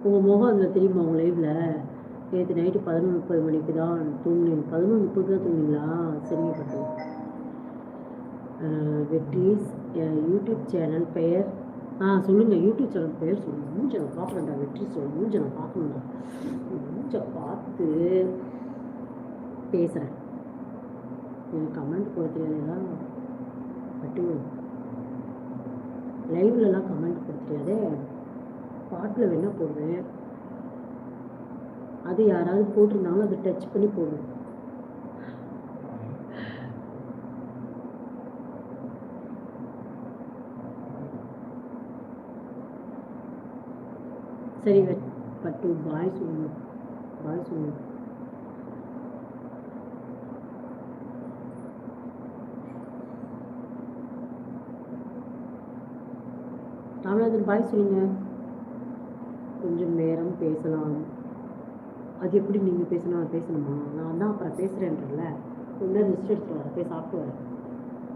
உங்கள் முகம் அதில் தெரியுமா உங்கள் லைவில்? நேற்று நைட்டு 11:30 மணிக்கு தான் தூங்குனேன். 11:30 தான் தூங்குனீங்களா? சரிங்க பட்டு. வெட்ரீஸ் யூடியூப் சேனல் பெயர் சொல்லுங்கள். யூடியூப் சேனல் பெயர் சொல்லுங்கள். மூஞ்சை நான் பார்க்குறேன்டா. வெட்ரீஸ் சொல்லுங்கள். மூஞ்சை நான் பார்க்கணுண்டா. மூஞ்சை பார்த்து பேசுகிறேன். எனக்கு கமெண்ட் போட தெரியாதா பட்டு? லைவ்லலாம் கமெண்ட் போட தெரியாதே. பாட்டில் வேணா போடுவேன். அது யாராவது போட்டிருந்தாலும் அதை டச் பண்ணி போடுவேன். சரி பட்டு பாய் சொல்லுங்க. பாய் சொல்லுங்க. ராமநாதன் பாய் சொல்லுங்க. கொஞ்சம் நேரம் பேசலாம். அது எப்படி நீங்கள் பேசணுமா? நான் தான் அப்புறம் பேசுகிறேன்றல. கொஞ்சம் நேரம் ரெஸ்ட் எடுத்துட்டு வரேன். போய் சாப்பிட்டு வரேன்.